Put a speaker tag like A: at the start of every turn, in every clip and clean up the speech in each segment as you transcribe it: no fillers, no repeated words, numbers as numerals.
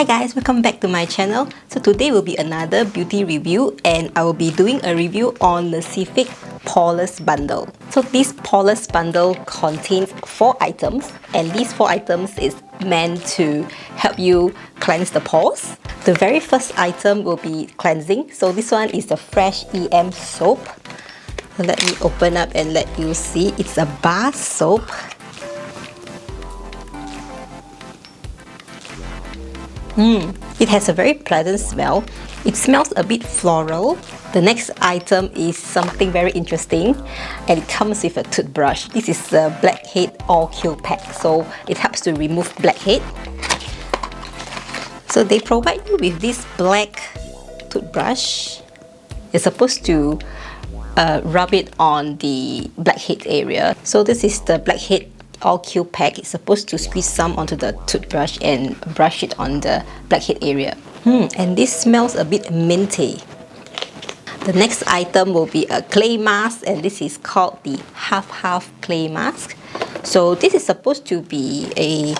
A: Hi guys, welcome back to my channel. So today will be another beauty review and I will be doing a review on the NACIFIC Poreless Bundle. So this Poreless Bundle contains 4 items and these 4 items is meant to help you cleanse the pores. The very first item will be cleansing. So this one is the Fresh EM soap. So let me open up and let you see. It's a bar soap. It has a very pleasant smell. It smells a bit floral. The next item is something very interesting and it comes with a toothbrush. This is the Blackhead All Kill Pack. So it helps to remove blackhead. So they provide you with this black toothbrush. You're supposed to rub it on the blackhead area. So this is the Blackhead All Kill Pack. It's supposed to squeeze some onto the toothbrush and brush it on the blackhead area. And this smells a bit minty. The next item will be a clay mask and this is called the half clay mask. So this is supposed to be a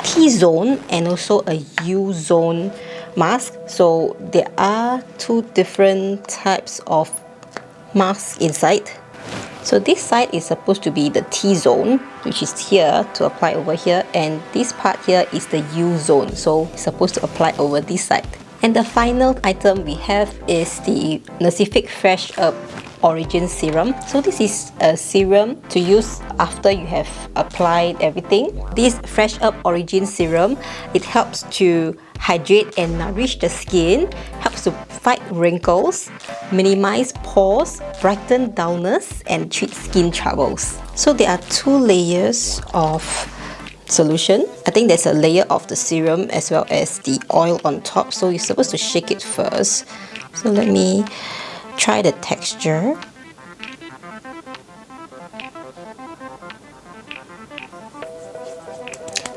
A: T-zone and also a U-zone mask. So there are 2 different types of masks inside. So this side is supposed to be the T-zone, which is here to apply over here, and this part here is the U-zone, so it's supposed to apply over this side. And the final item we have is the NACIFIC Fresh Up Origin Serum. So this is a serum to use after you have applied everything. This Fresh Up Origin Serum, it helps to hydrate and nourish the skin, helps to fight wrinkles, minimize pores, brighten dullness, and treat skin troubles. So there are 2 layers of solution. I think there's a layer of the serum as well as the oil on top. So you're supposed to shake it first. So let me try the texture.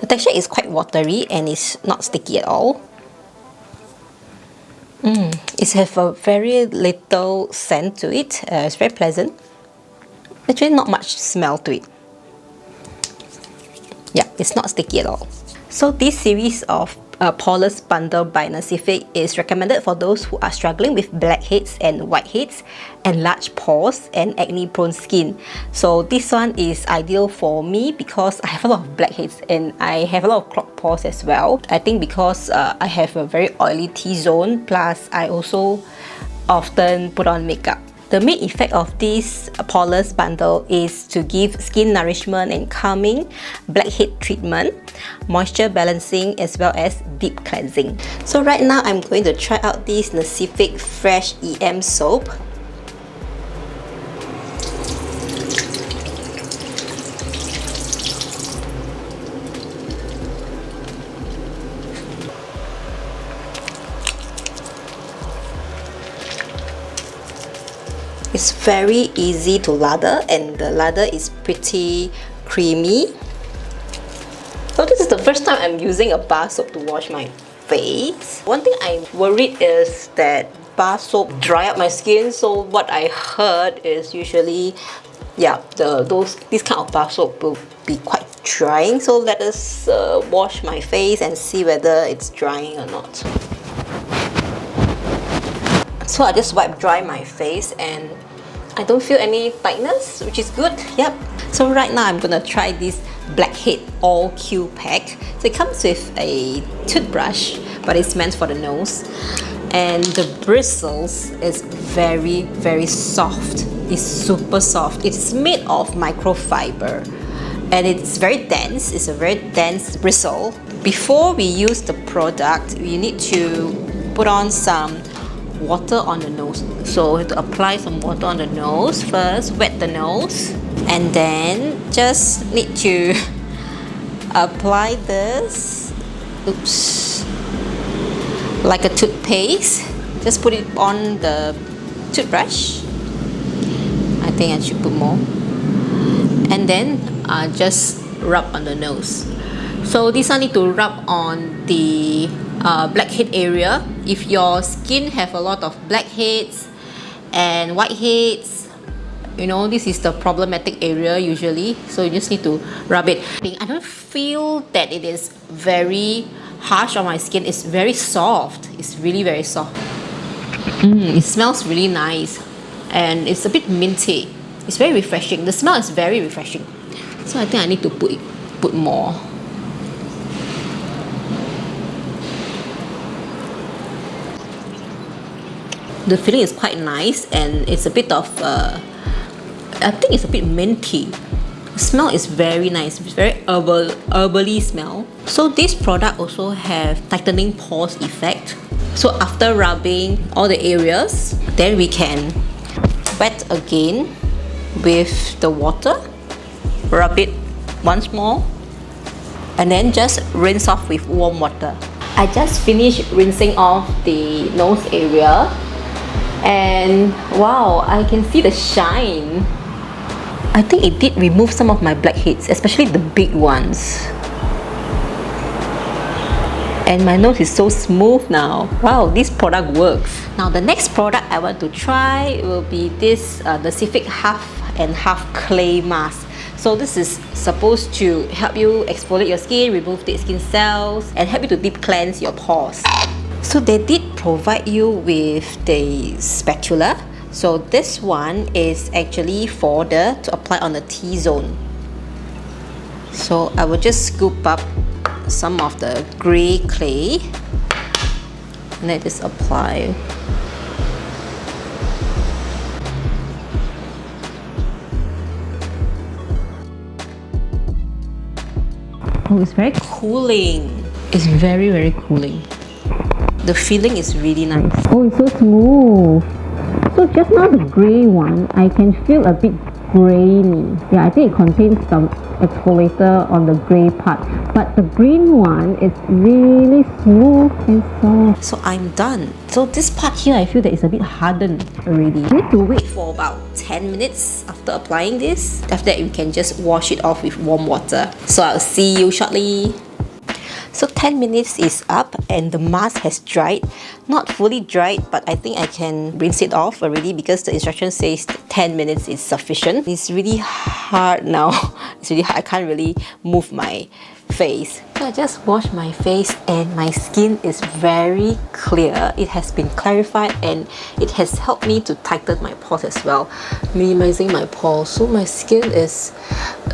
A: The texture is quite watery and it's not sticky at all. It has a very little scent to it. It's very pleasant. Actually, not much smell to it. Yeah, it's not sticky at all. So this series of Poreless Bundle by NACIFIC is recommended for those who are struggling with blackheads and whiteheads, enlarged pores, and acne-prone skin. So this one is ideal for me because I have a lot of blackheads and I have a lot of clogged pores as well. I think because I have a very oily T-zone, plus I also often put on makeup. The main effect of this Poreless Bundle is to give skin nourishment and calming, blackhead treatment, moisture balancing, as well as deep cleansing. So right now I'm going to try out this NACIFIC Fresh EM soap. It's very easy to lather and the lather is pretty creamy. So this is the first time I'm using a bar soap to wash my face. One thing I'm worried is that bar soap dry up my skin. So what I heard is usually, yeah, this kind of bar soap will be quite drying. So let us wash my face and see whether it's drying or not. So I just wipe dry my face and I don't feel any tightness, which is good. Yep. So right now I'm gonna try this Blackhead All Kill Pack. So it comes with a toothbrush, but it's meant for the nose. And the bristles is very soft. It's super soft. It's made of microfiber and it's very dense. It's a very dense bristle. Before we use the product, you need to put on some water on the nose. So we have to apply some water on the nose first, wet the nose, and then just need to apply this, like a toothpaste. Just put it on the toothbrush. I think I should put more. And then just rub on the nose. So this one need to rub on the blackhead area. If your skin have a lot of blackheads and whiteheads, you know, this is the problematic area usually, so you just need to rub it. I don't feel that it is very harsh on my skin. It's very soft. It's really very soft. It smells really nice, and it's a bit minty. It's very refreshing. The smell is very refreshing. So I think I need to put more. The feeling is quite nice, and it's a bit of I think it's a bit minty. The smell is very nice. It's very herbally smell. So this product also have tightening pores effect. So after rubbing all the areas, then we can wet again with the water, rub it once more, and then just rinse off with warm water. I just finished rinsing off the nose area, and wow, I can see the shine. I think it did remove some of my blackheads, especially the big ones. And my nose is so smooth now. Wow, this product works. Now the next product I want to try will be this NACIFIC half and half clay mask. So this is supposed to help you exfoliate your skin, remove dead skin cells, and help you to deep cleanse your pores. So they did provide you with the spatula. So this one is actually to apply on the T-zone. So I will just scoop up some of the grey clay and then just apply. Oh, it's very cooling. It's very, very cooling. The feeling is really nice. Oh, it's so smooth. So just now the grey one, I can feel a bit grainy. Yeah, I think it contains some exfoliator on the grey part. But the green one is really smooth and soft. So I'm done. So this part here, I feel that it's a bit hardened already. I need to wait for about 10 minutes after applying this. After that, you can just wash it off with warm water. So I'll see you shortly. So 10 minutes is up and the mask has dried. Not fully dried, but I think I can rinse it off already because the instruction says 10 minutes is sufficient. It's really hard now. It's really hard. I can't really move my face. So I just washed my face and my skin is very clear. It has been clarified and it has helped me to tighten my pores as well, minimizing my pores. So my skin is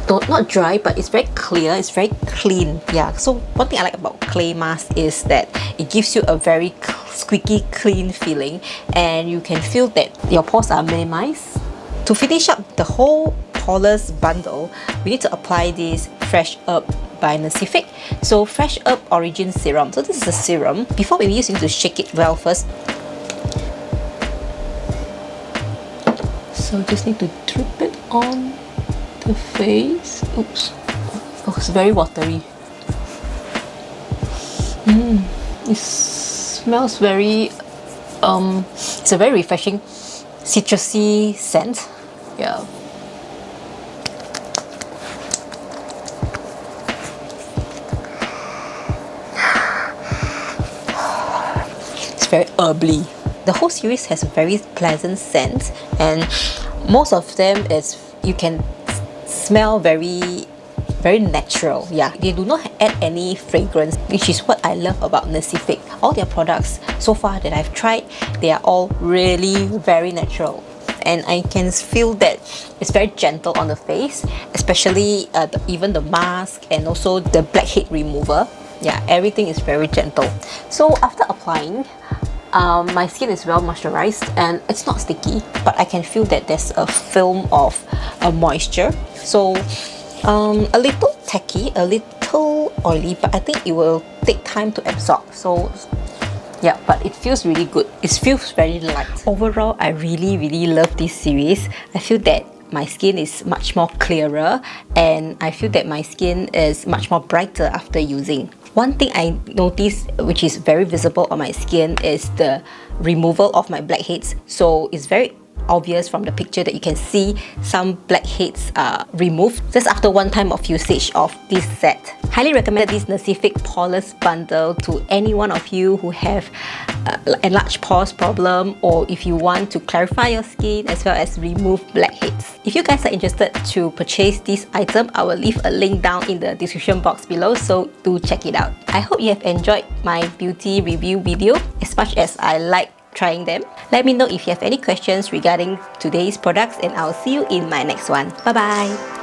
A: not dry, but it's very clear, it's very clean. Yeah, so one thing I like about clay mask is that it gives you a very squeaky clean feeling and you can feel that your pores are minimized. To finish up the whole PORELESS bundle, we need to apply this Fresh Herb by NACIFIC. So Fresh Herb Origin Serum. So this is a serum. Before we use, you need to shake it well first. So just need to drip it on the face. Oops. Oh, it's very watery. It smells very it's a very refreshing citrusy scent. Yeah. It's very herbally. The whole series has a very pleasant scent, and most of them is you can smell very natural. Yeah, they do not add any fragrance, which is what I love about NACIFIC. All their products so far that I've tried, they are all really very natural, and I can feel that it's very gentle on the face, especially even the mask and also the blackhead remover. Yeah, everything is very gentle. So after applying, my skin is well moisturized and it's not sticky, but I can feel that there's a film of moisture. So a little tacky, a little oily, but I think it will take time to absorb. So yeah, but it feels really good. It feels very light. Overall, I really love this series. I feel that my skin is much more clearer and I feel that my skin is much more brighter after using. One thing I noticed which is very visible on my skin is the removal of my blackheads. So it's very obvious from the picture that you can see some blackheads are removed just after one time of usage of this set. Highly recommend this NACIFIC PORELESS bundle to any one of you who have enlarged pores problem, or if you want to clarify your skin as well as remove blackheads. Blackheads. If you guys are interested to purchase this item, I will leave a link down in the description box below, so do check it out. I hope you have enjoyed my beauty review video as much as I like trying them. Let me know if you have any questions regarding today's products, and I'll see you in my next one. Bye bye!